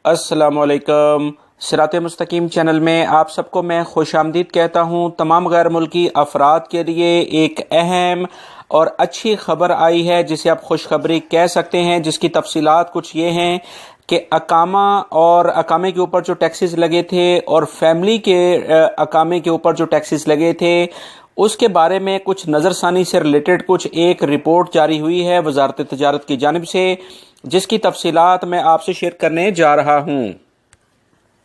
अस्सलामु अलैकुम। सिरात मुस्तकीम चैनल में आप सबको मैं खुश आमदीद कहता हूँ। तमाम गैर मुल्की अफराद के लिए एक अहम और अच्छी खबर आई है जिसे आप खुशखबरी कह सकते हैं, जिसकी तफसीलात कुछ ये हैं कि अकामा और अकामे के ऊपर जो टैक्सेस लगे थे और फैमिली के अकामे के ऊपर जो टैक्सेस लगे थे उसके बारे में कुछ नज़रसानी से रिलेटेड कुछ एक रिपोर्ट जारी हुई है वजारत तजारत की जानिब से, जिसकी तफसीलात मैं आपसे शेयर करने जा रहा हूँ।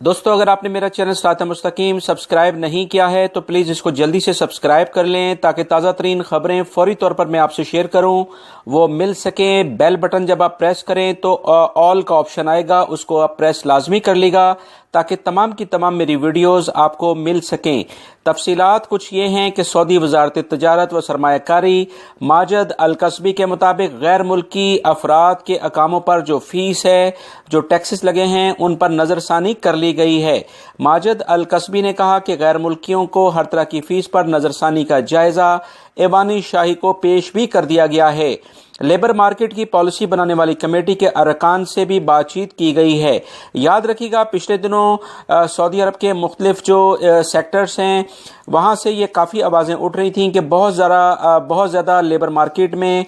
दोस्तों, अगर आपने मेरा चैनल सिरात मुस्तकीम सब्सक्राइब नहीं किया है तो प्लीज़ इसको जल्दी से सब्सक्राइब कर लें ताकि ताज़ा तरीन खबरें फौरी तौर पर मैं आपसे शेयर करूं वो मिल सके। बेल बटन जब आप प्रेस करें तो ऑल का ऑप्शन आएगा, उसको आप प्रेस लाजमी कर लीजिएगा ताकि तमाम की तमाम मेरी वीडियोस आपको मिल सकें। तफसीलात कुछ ये हैं कि सऊदी वजारत तजारत व सरमायाकारी माजिद अल कसबी के मुताबिक गैर मुल्की अफराद के अकामों पर जो फीस है, जो टैक्सेस लगे हैं, उन पर नज़रसानी कर ली गई है। माजिद अल कसबी ने कहा कि गैर मुल्कियों को हर तरह की फीस पर नज़रसानी का जायजा ऐवानी शाही को पेश भी कर दिया गया है। लेबर मार्केट की पॉलिसी बनाने वाली कमेटी के अरकान से भी बातचीत की गई है। याद रखिएगा, पिछले दिनों सऊदी अरब के मुख्तलिफ जो सेक्टर्स हैं वहाँ से ये काफ़ी आवाज़ें उठ रही थीं कि बहुत ज़्यादा लेबर मार्केट में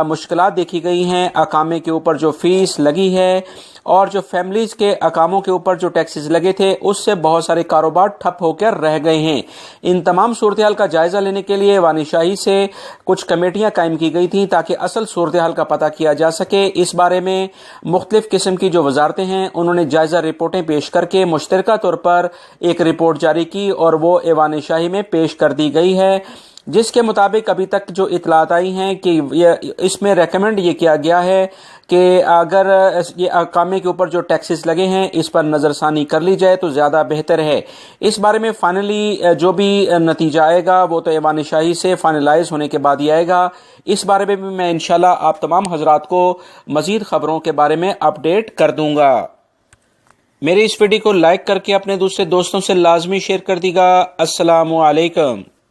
मुश्किलात देखी गई हैं। अकामे के ऊपर जो फीस लगी है और जो फैमिलीज़ के अकामों के ऊपर जो टैक्सेस लगे थे उससे बहुत सारे कारोबार ठप होकर रह गए हैं। इन तमाम सूरत हाल का जायज़ा लेने के लिए वानिशाही से कुछ कमेटियां कायम की गई थी ताकि असल सूरत हाल का पता किया जा सके। इस बारे में मुख्तलिफ किस्म की जो वजारतें हैं उन्होंने जायज़ा रिपोर्टें पेश करके मुश्तरका तौर पर एक रिपोर्ट जारी की और वो ऐवान शाही में पेश कर दी गई है, जिसके मुताबिक अभी तक जो इतलात आई हैं कि इसमें रेकमेंड ये किया गया है कि अगर ये अकामे के ऊपर जो टैक्सेस लगे हैं इस पर नज़रसानी कर ली जाए तो ज़्यादा बेहतर है। इस बारे में फाइनली जो भी नतीजा आएगा वो तो ऐवान शाही से फाइनलाइज होने के बाद ही आएगा। इस बारे में भी मैं इंशाल्लाह आप तमाम हजरात को मज़ीद खबरों के बारे में अपडेट कर दूंगा। मेरी इस वीडियो को लाइक करके अपने दूसरे दोस्तों से लाजमी शेयर कर दीजिएगा। अस्सलामु अलैकुम।